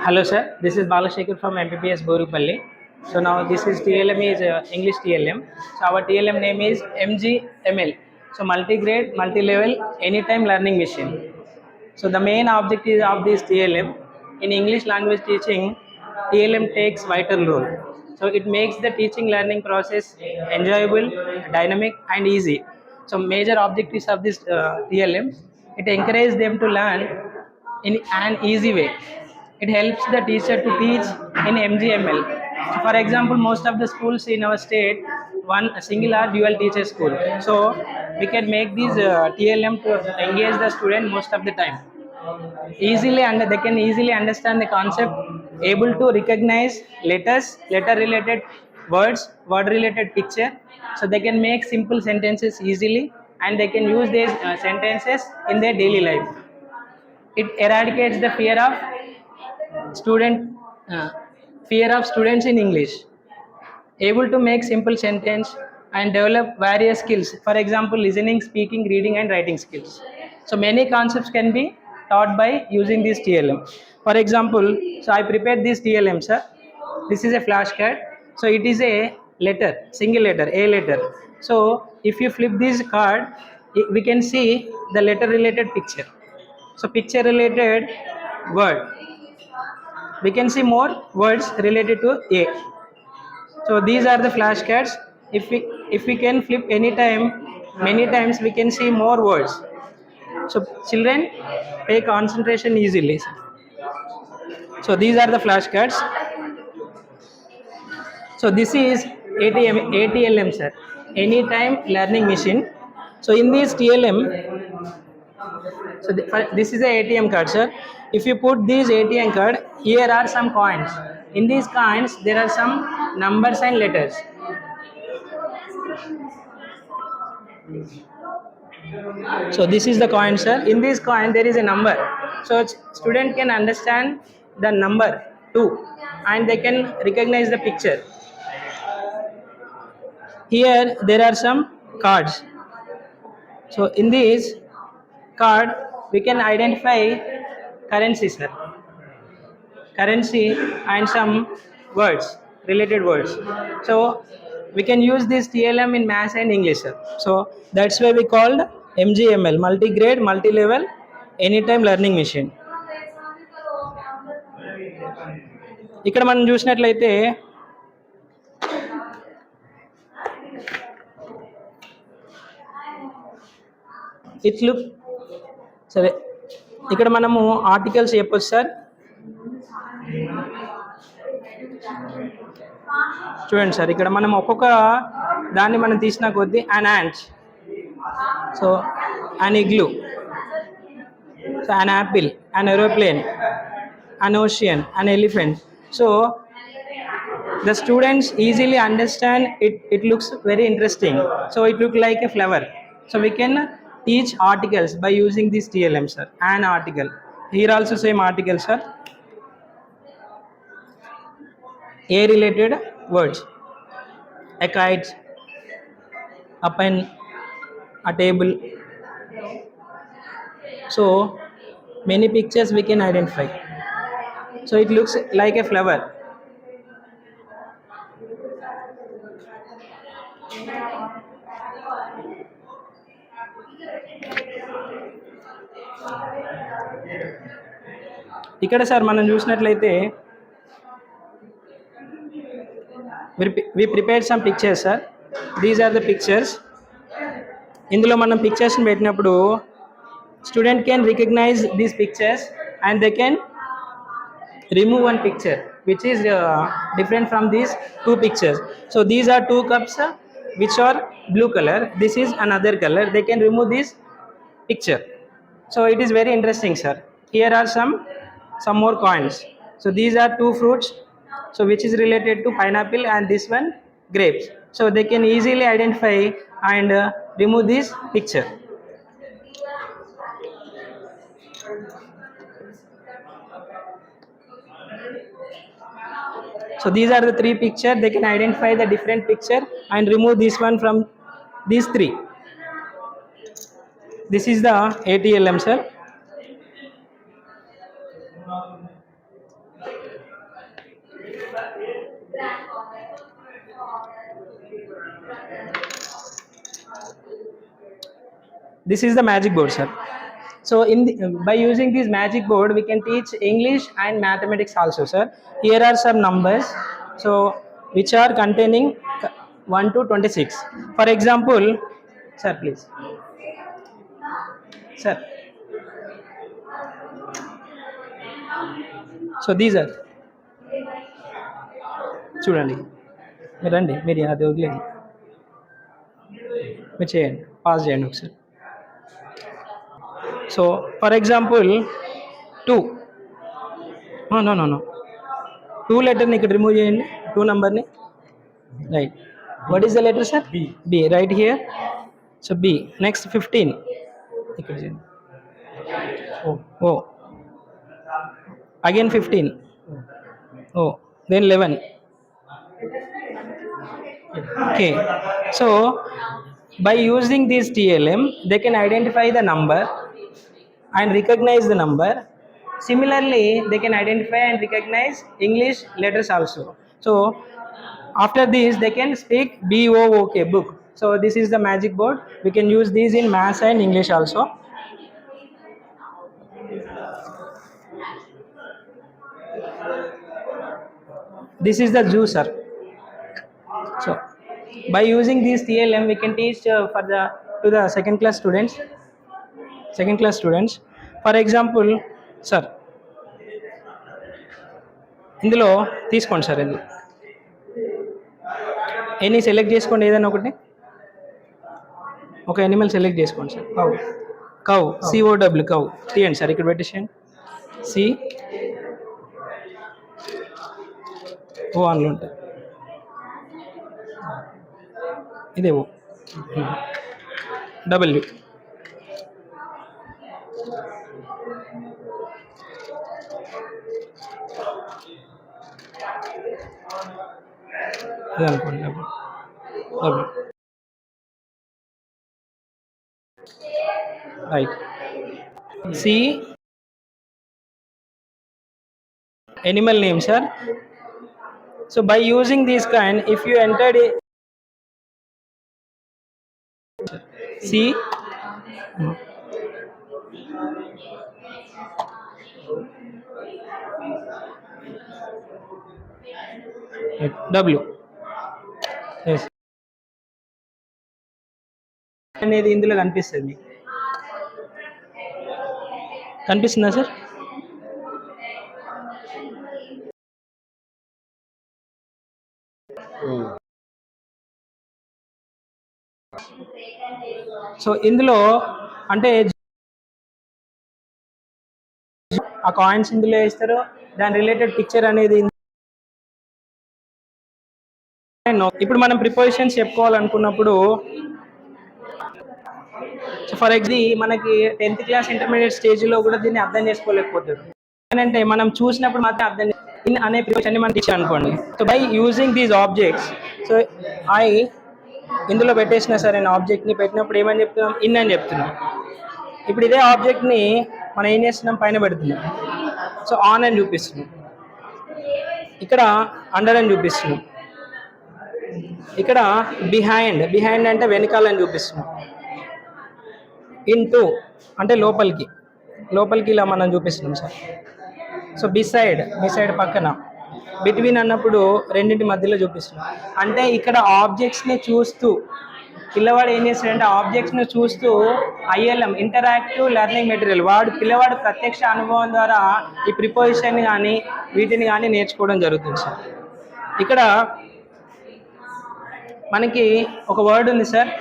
Hello sir, this is BALASHEKAR from mpps BURUGUPALLY. So now this is TLM is English TLM. So our TLM name is MGML. So multi-grade, multi-level, anytime learning machine. So the main objective of this TLM in English language teaching, TLM takes vital role. So it makes the teaching learning process enjoyable, dynamic and easy. So major objectives of this TLM, it encourages them to learn in an easy way. It helps the teacher to teach in MGML. So for example, most of the schools in our state, one single or dual teacher school. So we can make these TLM to engage the student most of the time easily, and they can easily understand the concept, able to recognize letters, letter related words, word related picture. So they can make simple sentences easily, and they can use these sentences in their daily life. It eradicates the student uh, fear of students in English, able to make simple sentence and develop various skills, for example listening, speaking, reading and writing skills. So many concepts can be taught by using this TLM. For example, so I prepared this TLM sir. This is a flashcard. So it is a letter, single letter, a letter. So if you flip this card, we can see the letter related picture. So picture related word, we can see more words related to a. So these are the flashcards. If we can flip any time, many times, we can see more words. So children pay concentration easily. So these are the flashcards. So this is ATLM sir, anytime learning machine. So in this TLM, so this is a ATM card sir. If you put this ATM card, here are some coins. In these coins there are some numbers and letters. So this is the coin sir. In this coin there is a number, so student can understand the number too, and they can recognize the picture. Here there are some cards. So in this card we can identify currency sir, currency and some words, related words. So we can use this TLM in maths and English sir. So that's why we called MGML, multi-grade, multi-level, anytime learning machine. ఇక్కడ మనం చూసినట్లయితే it look సరే, ఇక్కడ మనము articles చెప్పొచ్చు sir. చూడండి sir, ఇక్కడ మనం ఒక్కొక్క దాన్ని మనం తీసిన కొద్దీ an ant, so an igloo, so an apple, an aeroplane, an ocean, an elephant. So the students easily understand it. It looks very interesting. So it look like a flower. So we can teach articles by using this TLM sir. An article. Here also same article sir. A related words. A kite, a pen, a table. So many pictures we can identify. So it looks like a flower. ఇక్కడ sir మనం చూసినట్లయితే we prepared some pictures sir. These are the pictures. ఇందులో మనం పిక్చర్స్ని పెట్టినప్పుడు student can recognize these pictures and they can remove one picture which is different from these two pictures. So these are two cups which are blue color, this is another color. They can remove this picture. So it is very interesting sir. Here are some more coins. So these are two fruits, so which is related to pineapple, and this one grapes. So they can easily identify and remove this picture. So these are the three pictures. They can identify the different picture and remove this one from these three. This is the ATLM sir. This is the magic board, sir. So by using this magic board, we can teach English and mathematics also, sir. Here are some numbers, so which are containing 1 to 26. For example, sir, please, sir. So these are, చూడండి, మీరు రండి, మీరు అది వదిలేండి, మీరు చేయండి, pass చేయండి ఒకసారి. So for example 2, no no no 2 లెటర్ని ఇక్కడ రిమూవ్ చేయండి, 2 నెంబర్ని, right. What is the letter, sir? B, right here. So B. Next 15 ఇక్కడ చేయండి, O, again 15, O, then 11. Okay, so by using this TLM they can identify the number and recognize the number. Similarly, they can identify and recognize English letters also. So after this they can speak BOOK, book. So this is the magic board. We can use these in maths and English also. This is the zoo, sir. So by using this TLM we can teach to the second class students. For example, sir, ఇందులో తీసుకోండి sir, ఇందులో any select చేసుకోండి, ఏదైనా ఒకటి, ఒక animal select చేసుకోండి sir. Cow, COW, cow తీయండి sir, ఇక్కడ పెట్టేసేయండి. సి ఓ అందులో ఉంటుంది, ఇదే ఓ, W, ఇది అనుకోండి, W, right. C animal name, sir. So by using this kind, if you entered it, C, W, yes, అనేది ఇందులో కనిపిస్తుంది, కనిపిస్తుందా సార్? సో ఇందులో అంటే ఆ కాయిన్స్ ఇందులో వేస్తారు, దాని రిలేటెడ్ పిక్చర్ అనేది. ఇప్పుడు మనం ప్రిపోజిషన్స్ చెప్పుకోవాలనుకున్నప్పుడు, ఫర్ ఎగ్జాంపుల్ మనకి 10th క్లాస్ ఇంటర్మీడియట్ స్టేజ్లో కూడా దీన్ని అర్థం చేసుకోలేకపోతారు. ఏంటంటే మనం చూసినప్పుడు మాత్రం అర్థం ఇన్ అనే ప్రిపోజిషన్ మనం టీచర్ అనుకోండి. So by using these objects, so ఇందులో పెట్టేసిన సరే నేను ఆబ్జెక్ట్ని పెట్టినప్పుడు ఏమని చెప్తున్నాం, ఇన్ అని చెప్తున్నాం. ఇప్పుడు ఇదే ఆబ్జెక్ట్ని మనం ఏం చేస్తున్నాం, పైన పెడుతున్నాం, సో ఆన్ అని చూపిస్తున్నాం. ఇక్కడ అండర్ అని చూపిస్తున్నాం. ఇక్కడ బిహైండ్ అంటే వెనకాలని చూపిస్తున్నాం. ఇంటూ అంటే లోపలికి ఇలా మనం చూపిస్తున్నాం సార్. సో బిసైడ్ పక్కన, బిట్వీన్ అన్నప్పుడు రెండింటి మధ్యలో చూపిస్తున్నాం. అంటే ఇక్కడ ఆబ్జెక్ట్స్ని చూస్తూ పిల్లవాడు ఏం చేస్తాడంటే ఆబ్జెక్ట్స్ని చూస్తూ ILM, ఇంటరాక్టివ్ లెర్నింగ్ మెటీరియల్, పిల్లవాడు ప్రత్యక్ష అనుభవం ద్వారా ఈ ప్రిపోజిషన్ కానీ వీటిని కానీ నేర్చుకోవడం జరుగుతుంది సార్. ఇక్కడ మనకి ఒక వర్డ్ ఉంది సార్,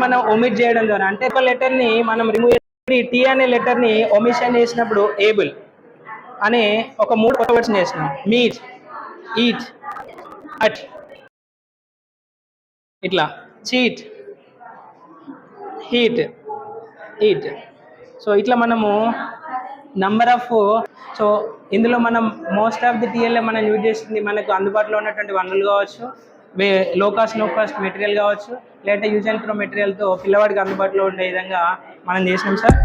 మనం ఒమిట్ చేయడం ద్వారా, అంటే ఒక లెటర్ని మనం రిమూవ్ చేసి T అనే లెటర్ని ఒమిషన్ చేసినప్పుడు ఏబుల్ అనే ఒక 3 కొత్త వర్డ్స్ చేసినాం. మీట్, ఈట్, అట్, ఇట్లా చీట్, హీట్, ఈట్. సో ఇట్లా మనము నంబర్ ఆఫ్, సో ఇందులో మనం మోస్ట్ ఆఫ్ ది TLM మనం యూజ్ చేస్తుంది మనకు అందుబాటులో ఉన్నటువంటి వనరులు కావచ్చు, లో కాస్ట్ మెటీరియల్ కావచ్చు, లేదా యూజ్ అండ్ త్రో మెటీరియల్తో పిల్లవాడికి అందుబాటులో ఉండే విధంగా మనం చేసినాం సార్.